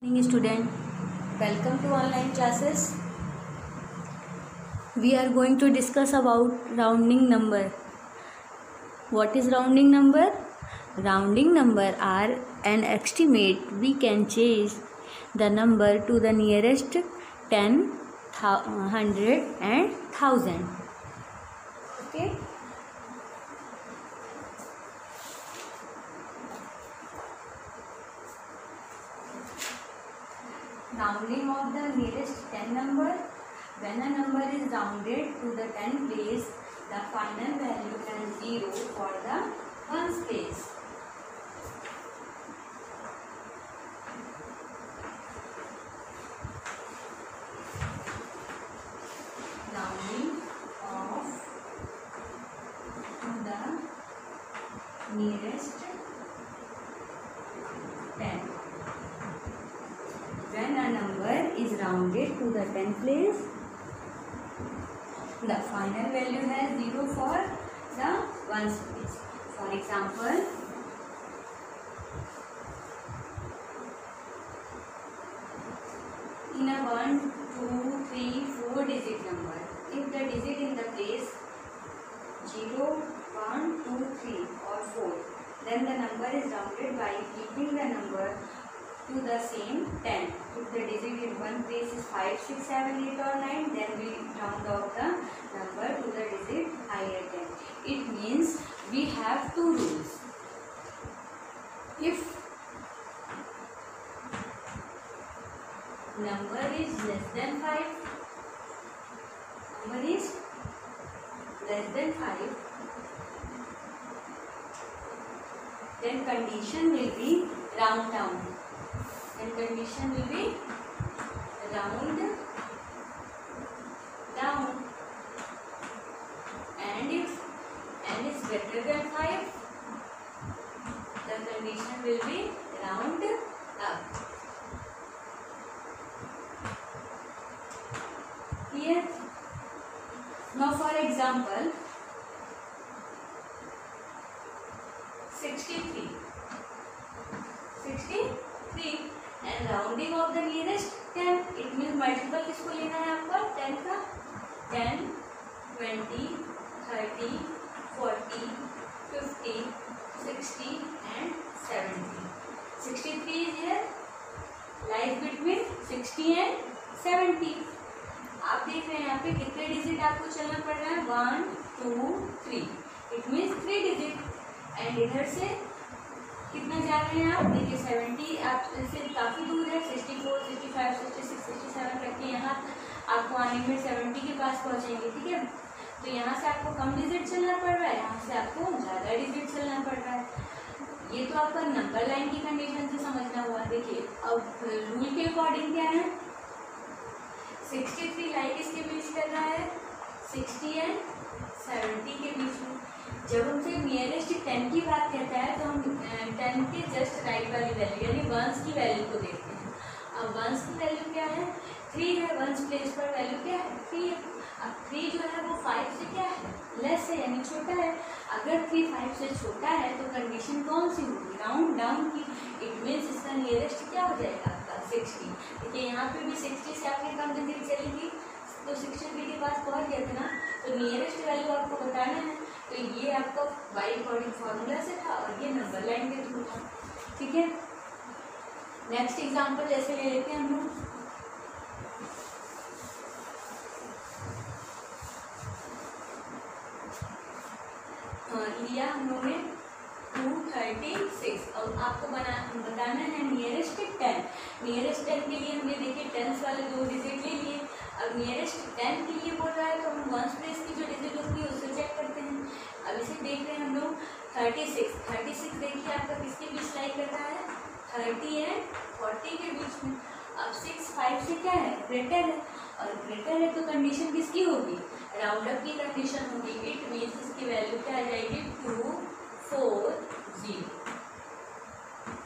Morning student, welcome to online classes. We are going to discuss about rounding number. What is rounding number? Rounding number are an estimate. We can change the number to the nearest 10, 100 and 1000. Okay. Rounding of the nearest 10 number. When a number is rounded to the 10 place, the final value is 0 for the ones place. Rounding of the nearest 10. When a number is rounded to the 10th place, the final value has 0 for the ones place. For example, in a 1, 2, 3, 4 digit number, if the digit in the place 0, 1, 2, 3 or 4, then the number is rounded by keeping the number to the same 10. If the digit in one place is 5, 6, 7, 8 or 9, then we round off the number to the digit higher than. It means we have two rules. If number is less than 5, then condition will be round down. And condition will be round down. And if n is greater than 5, the condition will be round up. Here, now for example, 63 and rounding of the nearest 10, it means multiple किसको लेना है आपका 10 का 10, 20, 30, 40, 50, 60 and 70. 63 is here, lies between 60 and 70. आप देख रहे हैं यहाँ पे कितने डिजिट आपको चलना पड़ रहा है 1, 2, 3. It means 3 digit. एंड इधर से कितना जा रहे हैं आप देखिए 70 आप इससे काफ़ी दूर है 64, 65, 66, 67 तक के यहाँ आपको आने में 70 के पास पहुँचेंगे. ठीक है, तो यहाँ से आपको कम डिजिट चलना पड़ रहा है, यहाँ से आपको ज़्यादा डिजिट चलना पड़ रहा है. ये तो आपका नंबर लाइन की कंडीशन से समझना हुआ. देखिए अब रूल के अकॉर्डिंग क्या है, 63 लाइक इसके बीच कर रहा है 60 एंड 70 के बीच में. जब हमसे नियरेस्ट 10 की बात कहता है तो हम 10 के जस्ट राइट वाली वैल्यू यानी वंस की वैल्यू को देखते हैं. अब वंस की वैल्यू क्या है 3 है, वंस प्लेस पर वैल्यू क्या है 3 है. अब 3 जो है वो 5 से क्या है लेस है यानी छोटा है. अगर 3 5 से छोटा है तो कंडीशन कौन सी होगी राउंड डाउन की. इट मीन्स इसका नियरेस्ट क्या हो जाएगा आपका 60. देखिए यहाँ पे भी 60 से आपने कम डिजिट चलेगी तो 63 के पास पहुँच गए थे ना, तो नियरेस्ट वैल्यू आपको बताना है. तो ये आपका बाई अकॉर्डिंग फॉर्मूला से था और ये नंबर लाइन के थ्रू था. ठीक है, नेक्स्ट एग्जांपल जैसे ले लेते हैं हम लोग. लिया हम लोग ने 236 और आपको बताना है नियरेस्ट 10. नियरेस्ट 10 के लिए हमने देखिए टेंस वाले 2 डिजिट ले लिए. अब नियरेस्ट 10 के लिए बोल रहा है तो हम वंस प्लेस की जो डिजिट होती है उससे चेक करते हैं. अब इसे देख रहे हैं हम लोग 36 देखिए आपका किसके बीच लाइक करता है 30 एंड 40 के बीच में. अब 6 5 से क्या है ग्रेटर है और ग्रेटर है तो कंडीशन किसकी होगी राउंड अप की कंडीशन होगी. इट मीन्स इसकी वैल्यू क्या आ जाएगी 240.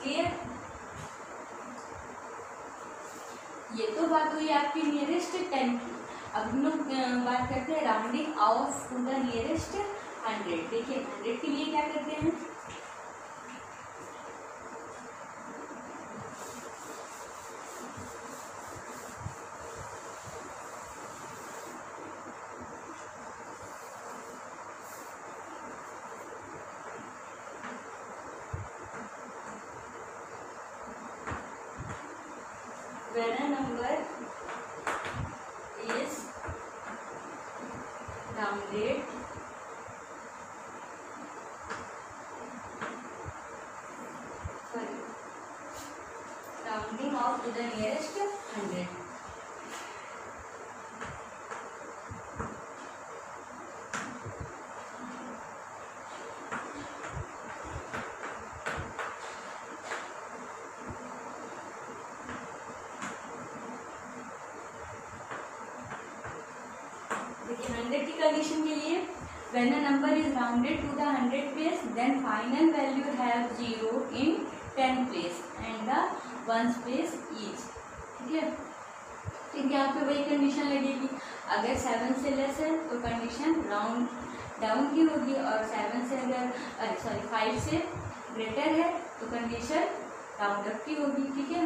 क्लियर, ये तो बात हुई आपकी नियरेस्ट 10 की. अब हम लोग बात करते हैं rounding off to the nearest 100. देखिए 100 के लिए क्या करते हैं when a number is rounded rounding off to the nearest 100. देखिए 100 की कंडीशन के लिए when a number is rounded to the 100 place then final value have 0 in 10 place and the 1 place each. ठीक है, फिर यहाँ पे वही कंडीशन लगेगी, अगर 7 से लेस है तो कंडीशन राउंड डाउन की होगी, और 7 से अगर 5 से ग्रेटर है तो कंडीशन राउंड अप की होगी. ठीक है,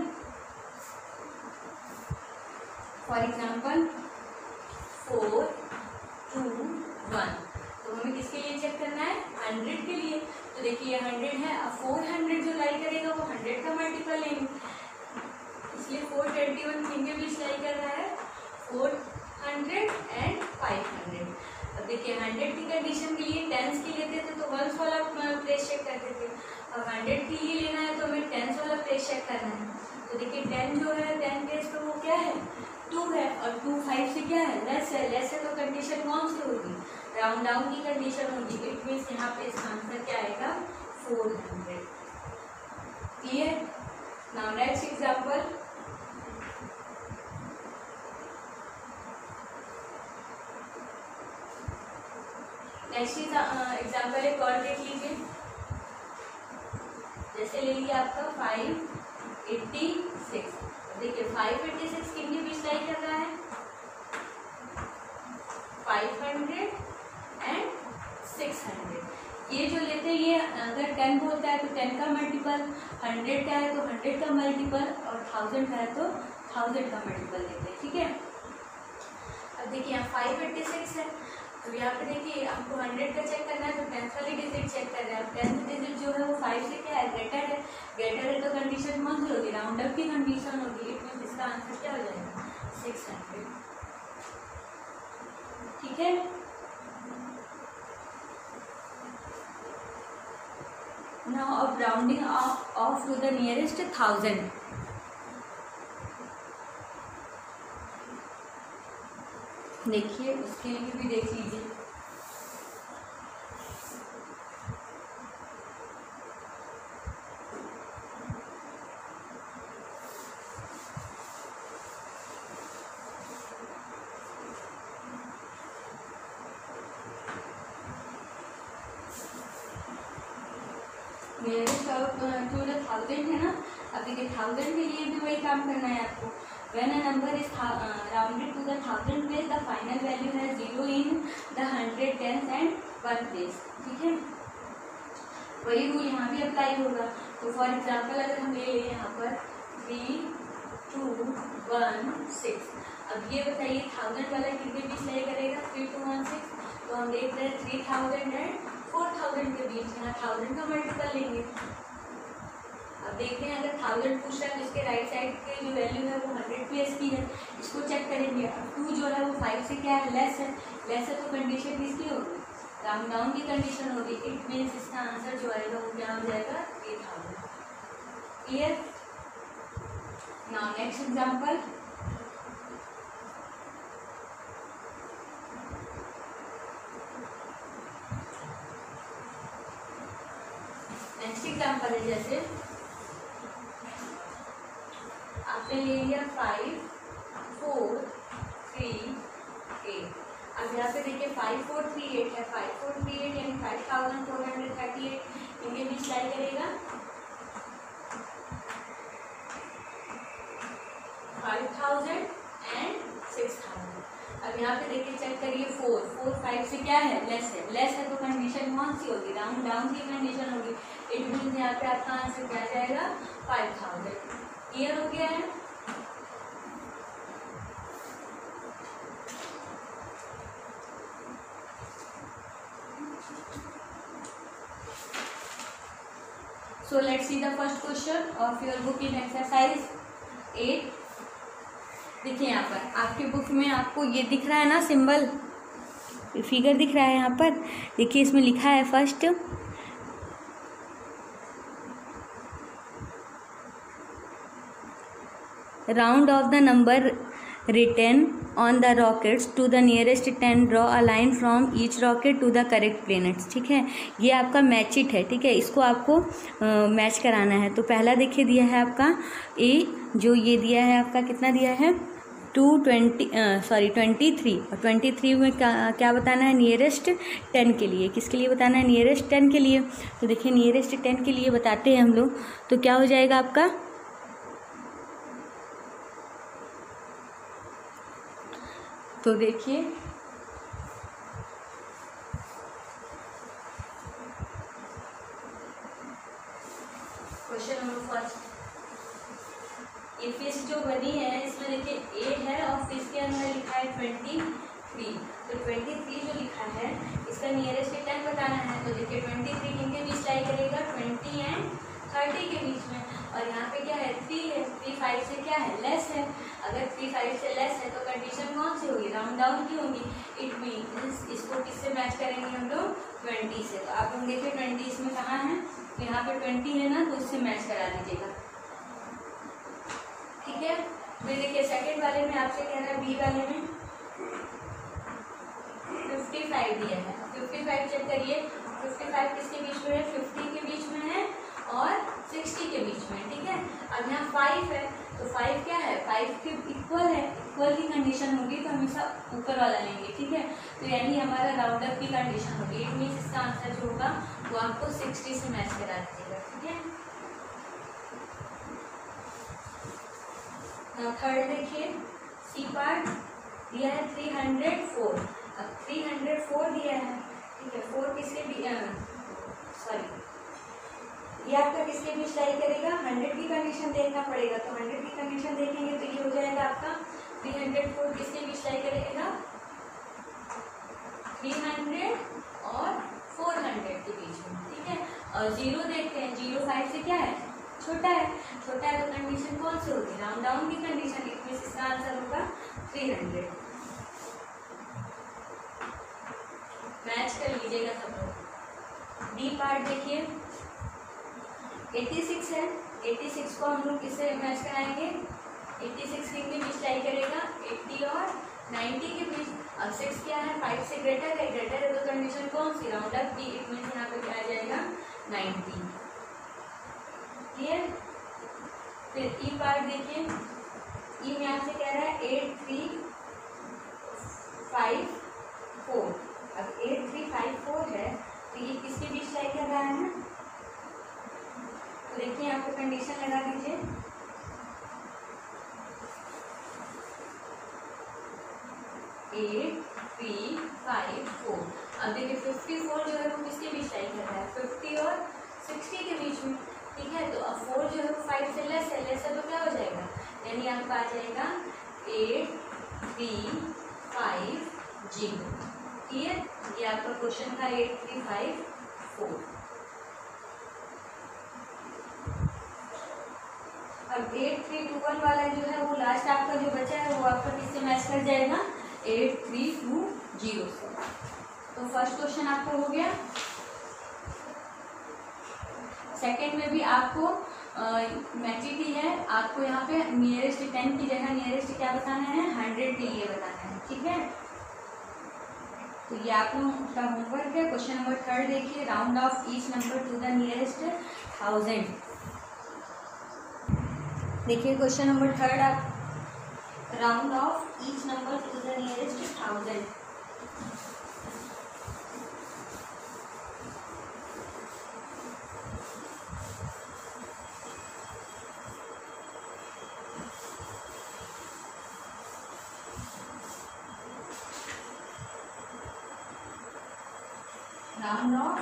फॉर एग्जाम्पल 4 2 1, तो हमें किसके लिए चेक करना है, 100 के लिए. तो देखिए 100 है, अब 400 जो लाई करेगा वो 100 का मल्टीपल लेंगे, इसलिए 421 किन के बीच लाई कर रहा है, 400 एंड 500. अब देखिए 100 की कंडीशन के लिए टेंस की लेते थे तो वंस वाला प्लेस चेक करते थे, अब 100 के लिए लेना है तो हमें टेंस वाला प्लेस चेक करना है. तो देखिए 10 जो है 10 प्लेस पे वो क्या है, 2 है, और 2 5 से क्या है, लेस है. लेस है तो कंडीशन कौन सी होगी, राउंड डाउन की कंडीशन होगी. इट मीन्स यहाँ पे इसका आंसर क्या आएगा, 400. Clear. Now next example, next example एक और देख लीजिए. जैसे ले लिया आपका 586. देखिए 586 किन के बीच लाई कर रहा है, 500 एंड 600. ये जो लेते हैं ये अगर 10 बोलता है तो 10 का मल्टीपल, 100 का है तो 100 का मल्टीपल, और 1000 का है तो 1000 का मल्टीपल लेते हैं. ठीक है, अब देखिए यहाँ 586 है, तो यहाँ पे देखिए आपको 100 का चेक करना है तो 10th वाली डिजिट चेक कर रहे हैं. अब 10th डिजिट जो है वो 5 से क्या है, ग्रेटर है. ग्रेटर है तो कंडीशन कौन सी होगी, राउंड अप की कंडीशन होगी. इट मीन्स इसका आंसर क्या हो जाएगा, 600. ठीक है, नाउ अब rounding off to the nearest 1000. देखिए उसके लिए भी देख लीजिए. नियरेस्ट टू द 1000 है ना. अब देखिए 1000 के लिए भी वही काम करना है आपको. When a number is rounded to the 1000 place, the final value has 0 in the 100 tens and 1 place. ठीक है, वही रूल यहाँ भी अप्लाई होगा. तो फॉर एग्जाम्पल अगर हम ले लें यहाँ पर 3 2 1 6, अब ये बताइए 1000 वाला कितने बीच लाई करेगा, 3 2 1 6. तो हम देख रहे हैं 3000 एंड 4000 के बीच, यहाँ 1000 का मल्टीपल लेंगे. अब देखते हैं अगर 1000 पूछ रहा है तो इसके राइट साइड के जो वैल्यू है वो 100 प्लेस की है, इसको चेक करेंगे. अब 2 जो है वो 5 से क्या है, लेस है. लेस है तो कंडीशन किसकी होगी, राउंड डाउन की कंडीशन होगी. इट मीन्स इसका आंसर जो आएगा वो क्या हो जाएगा, 3000. Clear. Now next example, next example है जैसे आपने ले लिया 5 4 3 8. अब यहाँ पे देखिए 5 4 3 8 है, 5 4 3 8 यानी 5438 इनके बीच लाई करेगा 5000 एंड 6000. अब यहाँ पे देखिए चेक करिए 4 4 5 से क्या है, लेस है. लेस है तो कंडीशन कौन सी होगी, राउंड डाउन की कंडीशन होगी. इट मीन्स यहाँ पे आपका आंसर क्या जाएगा, 5000. क्लियर हो गया है. So let's see the first question of your book in exercise 8. देखिए यहाँ पर आपकी बुक में आपको ये दिख रहा है ना सिंबल, फिगर दिख रहा है यहाँ पर। देखिए इसमें लिखा है first round off the number written on the rockets to the nearest 10, draw a line from each rocket to the correct planets. ठीक है, ये आपका मैच इट है। ठीक है, इसको आपको मैच कराना है। तो पहला देखिए दिया है आपका ए, जो ये दिया है आपका कितना दिया है 23, और 23 में क्या बताना है नियरेस्ट 10 के लिए। किसके लिए बताना है नियरेस्ट 10 के लिए। तो देखिए नियरेस्ट 10 के लिए बताते हैं हम लोग, तो क्या हो जाएगा आपका, तो देखिए क्वेश्चन नंबर फर्स्ट, ये फिश जो बनी है इसमें देखिए ए है और फिश के अंदर लिखा है 23। तो 23 जो लिखा है इसका नियरेस्ट 10 बताना है। तो देखिए 23 किनके बीच लाई करेगा 20 एंड 30 के बीच में, और यहाँ पे क्या है 3 है, 3 5 से क्या है लेस है। अगर 3 5 से लेस है तो कंडीशन कौन सी होगी, राउंड डाउन की होगी। इट मीन्स इसको किससे मैच करेंगे हम लोग 20 से। तो आप हम देखिए 20 इसमें कहाँ है, तो यहाँ पे 20 है ना, तो उससे मैच करा दीजिएगा। ठीक है, फिर देखिए सेकेंड वाले में आपसे कह रहा है बी वाले में 55 दिया है। 55 चेक करिए, 55 किसके बीच में है 50 के बीच में है और 60 के बीच में। ठीक है, अब यहाँ 5 है तो 5 क्या है 5 के इक्वल है, इक्वल की कंडीशन होगी तो हमेशा ऊपर वाला लेंगे। ठीक है, तो यानी हमारा राउंड अप की कंडीशन होगी। इट मीन्स इसका आंसर जो होगा वो आपको 60 से मैच करा दीजिएगा। ठीक है, थर्ड देखिए सी पार्ट दिया है 304। अब 304 दिया है। ठीक है, 4 किसके भी सॉरी ये आपका किसके बीच लाई करेगा 100 की कंडीशन देखना पड़ेगा। तो 100 की कंडीशन देखेंगे तो ये हो जाएगा आपका 304 किसके बीच लाई करेगा 300 और 400 के बीच में। ठीक है, और 0 देखते हैं, 0 5 से क्या है छोटा है, छोटा है तो कंडीशन कौन सी होगी राउंड डाउन की कंडीशन। इसमें इसका आंसर होगा 300। मैच कर लीजिएगा सब लोग। डी पार्ट देखिए 86 है, 86 को हम लोग किससे मैच कराएंगे 86 के बीच लाई करेगा 80 और 90 के बीच। अब 6 क्या है 5 से ग्रेटर है, ग्रेटर है तो कंडीशन कौन सी राउंड अप की। इट मीन्स यहाँ पे क्या आ जाएगा 90। क्लियर, फिर ई पार्ट देखिए, ई में आपसे कह रहा है 8354। अब 8354 है तो ये किसके बीच लाई कर रहा है ना, तो देखिए यहाँ पे कंडीशन लगा दीजिए 8354। अब देखिए 54 जो है वो किसके बीच लाई कर रहा है 50 और 60 के बीच में। ठीक है, तो अब 4 जो है वो 5 से लेस है, तो क्या हो जाएगा यानी आपका आ जाएगा 8350। क्लियर, ये आपका क्वेश्चन था 8354। अब 8321 वाला जो है वो लास्ट आपका जो बचा है वो आपका किससे मैच कर जाएगा 8320 से। तो फर्स्ट क्वेश्चन आपको हो गया। सेकेंड में भी आपको मैचिंग ही है, आपको यहाँ पे नियरेस्ट 10 की जगह नियरेस्ट क्या बताना है 100 के लिए बताना है। ठीक है, तो ये आप लोगों का होमवर्क है। क्वेश्चन नंबर 3 देखिए, round of each number two the nearest 1000। देखिए क्वेश्चन नंबर 3 आप round of each number two the nearest 1000। Round of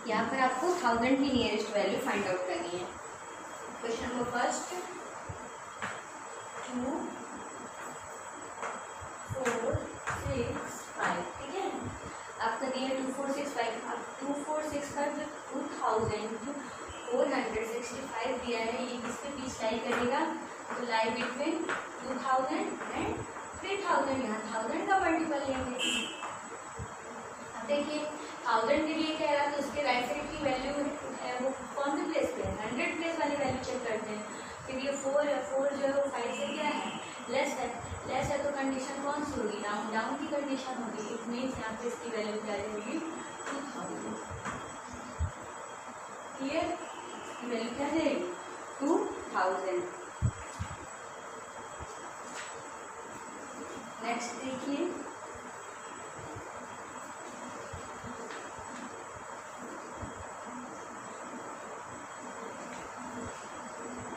यहाँ पर आपको 1000 की नियरेस्ट वैल्यू फाइंड आउट करनी है। क्वेश्चन नंबर फर्स्ट, 2 4 6 5, ठीक है। आपका दिया 2 4 6 5, अब 2 4 6 5 2465 दिया है, ये किसके बीच लाई करेगा, तो लाई बिटवीन 2000 एंड 3000, यहाँ 1000 का मल्टीपल लेंगे। अब देखिए 1000 के लिए कह रहा तो उसके राइट साइड की वैल्यू है वो कौन से प्लेस पे है, 100 प्लेस वाली वैल्यू चेक करते हैं। फिर ये 4 है, 4 जो है वो 5 से क्या है, लेस है तो कंडीशन कौन सी होगी, डाउन की कंडीशन होगी। इट मीन्स यहाँ पे इसकी वैल्यू क्या रहेगी, 2000, क्लियर, इसकी वैल्यू क्या रहेगी, 2000। नेक्स्ट देखिए,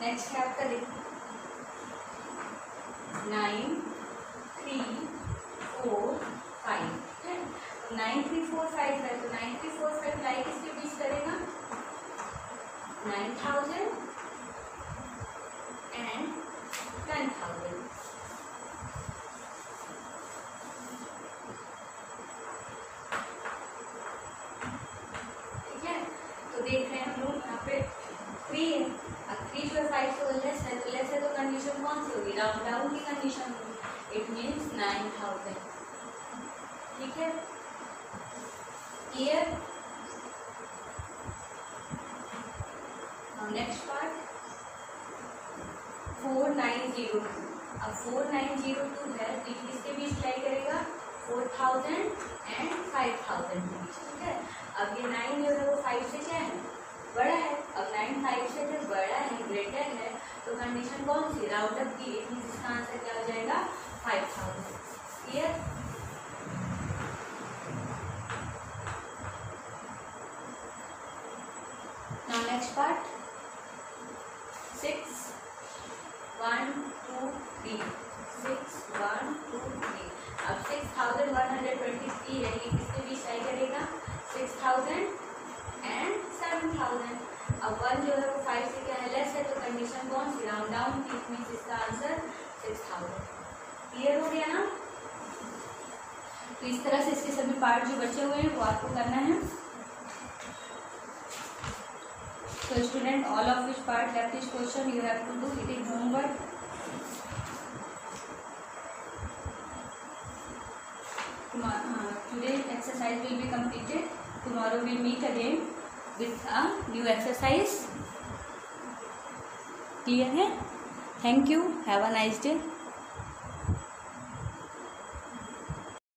नेक्स्ट है आपका देखिए 9 3 4 5, 9 3 4 5 है, तो 9 3 4 5 लाई किसके बीच करेगा, 9000 एंड 10,000। ठीक है, तो देख रहे हैं हम लोग यहाँ पे 3 है, अब 3 जो है 5 से लेस है, तो लेस है तो कंडीशन कौन सी होगी, डाउन की कंडीशन होगी। इट मीन्स 9000, ठीक है, क्लियर। नेक्स्ट पार्ट 4902, अब 4902 है तो किसके बीच लाई करेगा, 4000 एंड 5000 के बीच, ठीक है। अब ये 9 जो है वो 5 से क्या है, बड़ा है, अब 9 5 से जब बड़ा है, ग्रेटर है, तो कंडीशन कौन सी, राउंड अप की, इसका आंसर क्या हो जाएगा, 5000, क्लियर। नाउ नेक्स्ट पार्ट 6 1 2 3, 6 1 2 3, अब 6123 है, ये किसके बीच लाई करेगा, 6000 एंड 7000। अब 1 जो है वो 5 से क्या है, लेस है, तो कंडीशन कौन सी, राउंड डाउन की, मीन्स इसका आंसर 6000, क्लियर हो गया ना। तो इस तरह से इसके सभी पार्ट जो बचे हुए हैं वो आपको करना है। So student, all of which part left this question you have to do, it is homework. Today exercise will be completed. Tomorrow we'll meet again with a new exercise. Clear है? Thank you. Have a nice day.